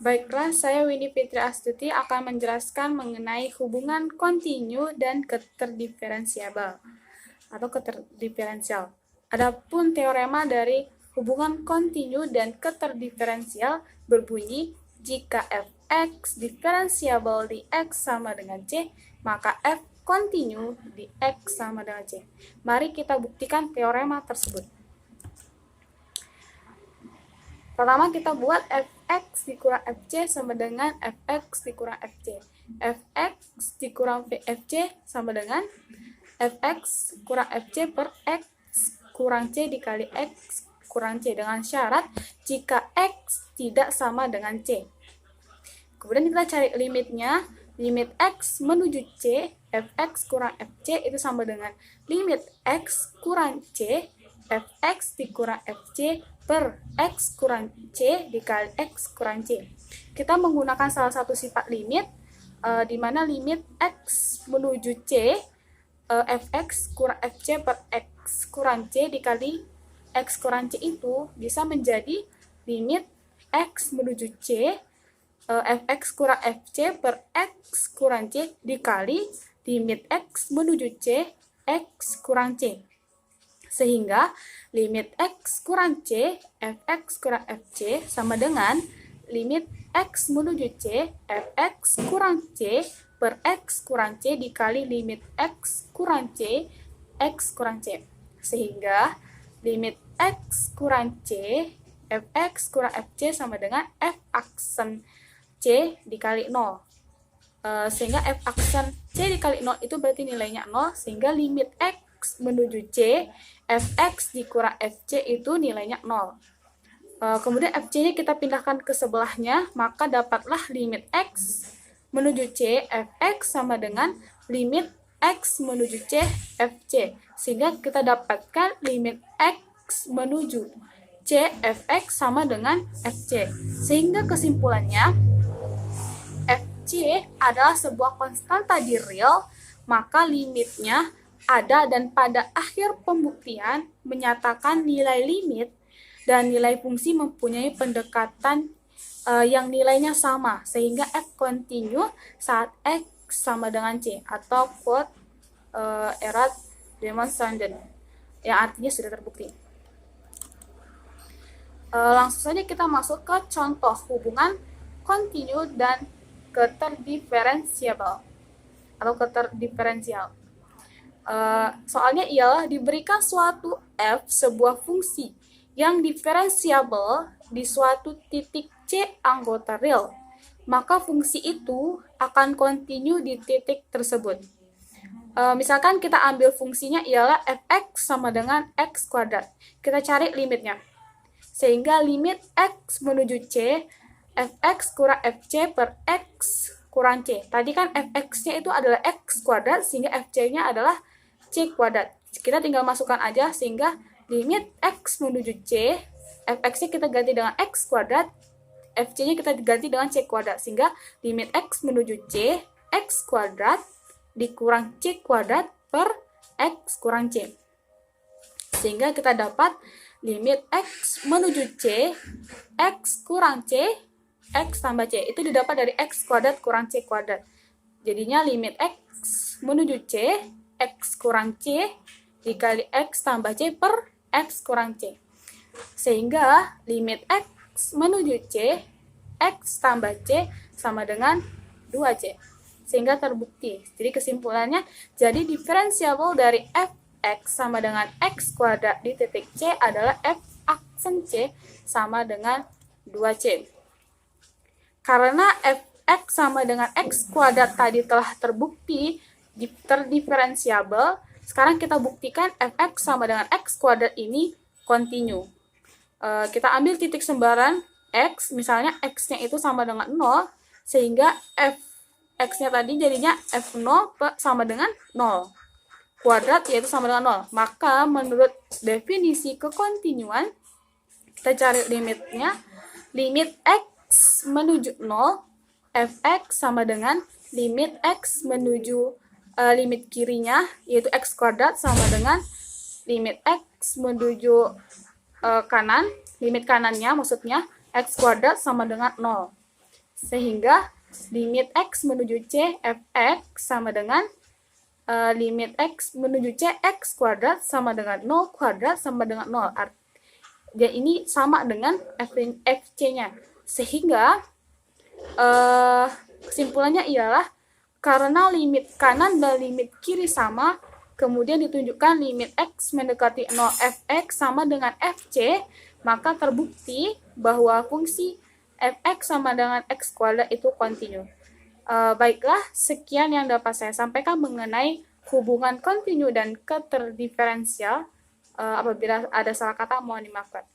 Baiklah, saya Winnie Fitri Astuti akan menjelaskan mengenai hubungan kontinu dan keterdiferensiabel atau keterdiferensial. Adapun teorema dari hubungan kontinu dan keterdiferensial berbunyi jika f(x) diferensiabel di x sama dengan c, maka f kontinu di x sama dengan c. Mari kita buktikan teorema tersebut. Pertama kita buat fx dikurang fc sama dengan fx dikurang fc. Fx dikurang fc sama dengan fx kurang fc per x kurang c dikali x kurang c, dengan syarat jika x tidak sama dengan c. Kemudian kita cari limitnya. Limit x menuju c, fx kurang fc itu sama dengan limit x kurang c, fx dikurang fc per x kurang c dikali x kurang c. Kita menggunakan salah satu sifat limit, di mana limit x menuju c, fx kurang fc per x kurang c dikali x kurang c itu bisa menjadi limit x menuju c, fx kurang fc per x kurang c dikali limit x menuju c, x kurang c. Sehingga limit x kurang c, fx kurang fc sama dengan limit x menuju c, fx kurang c per x kurang c dikali limit x kurang c, x kurang c. Sehingga limit x kurang c, fx kurang fc sama dengan f aksen c dikali 0. Sehingga f aksen c dikali 0 itu berarti nilainya 0, sehingga limit x menuju c, fx dikurang fc itu nilainya 0. Kemudian fc-nya kita pindahkan ke sebelahnya, maka dapatlah limit x menuju c, fx sama dengan limit x menuju c, fc. Sehingga kita dapatkan limit x menuju c, fx sama dengan fc. Sehingga kesimpulannya, fc adalah sebuah konstanta di real, maka limitnya ada, dan pada akhir pembuktian menyatakan nilai limit dan nilai fungsi mempunyai pendekatan yang nilainya sama, sehingga f kontinu saat x sama dengan c, atau quote erat demonstrated, yang artinya sudah terbukti. Langsung saja kita masuk ke contoh hubungan kontinu dan keterdiferensiabel atau keterdiferensial. Soalnya ialah diberikan suatu f sebuah fungsi yang diferensiabel di suatu titik c anggota real, maka fungsi itu akan kontinu di titik tersebut. Misalkan kita ambil fungsinya ialah fx sama dengan x kuadrat. Kita cari limitnya. Sehingga limit x menuju c, fx kurang fc per x kurang c. Tadi kan fx-nya itu adalah x kuadrat, sehingga fc-nya adalah c kuadrat. Kita tinggal masukkan aja, sehingga limit x menuju c, fx-nya kita ganti dengan x kuadrat, fc-nya kita ganti dengan c kuadrat. Sehingga limit x menuju c, x kuadrat dikurang c kuadrat per x kurang c. Sehingga kita dapat limit x menuju c, x kurang c, x tambah c. Itu didapat dari x kuadrat kurang c kuadrat. Jadinya limit x menuju c, x kurang c dikali x tambah c per x kurang c. Sehingga limit x menuju c, x tambah c sama dengan 2c. Sehingga terbukti. Jadi kesimpulannya, jadi diferensiabel dari fx sama dengan x kuadrat di titik c adalah f aksen c sama dengan 2c. Karena fx sama dengan x kuadrat tadi telah terbukti terdiferensiabel, sekarang kita buktikan fx sama dengan x kuadrat ini kontinu. Kita ambil titik sembaran x, misalnya x-nya itu sama dengan 0, sehingga x-nya tadi jadinya f0 sama dengan 0. Kuadrat yaitu sama dengan 0. Maka menurut definisi kekontinuan, kita cari limitnya. Limit x menuju 0, fx sama dengan limit x menuju limit kirinya, yaitu x kuadrat sama dengan limit x menuju kanan, limit kanannya maksudnya, x kuadrat sama dengan 0. Sehingga limit X menuju C fx sama dengan limit X menuju C X kuadrat sama dengan 0 kuadrat sama dengan 0. Jadi ini sama dengan fc-nya. Sehingga kesimpulannya ialah karena limit kanan dan limit kiri sama, kemudian ditunjukkan limit X mendekati 0 fx sama dengan fc, maka terbukti bahwa fungsi fx sama dengan x kuadrat itu kontinu. Baiklah, sekian yang dapat saya sampaikan mengenai hubungan kontinu dan keterdiferensial. Apabila ada salah kata, mohon dimaafkan.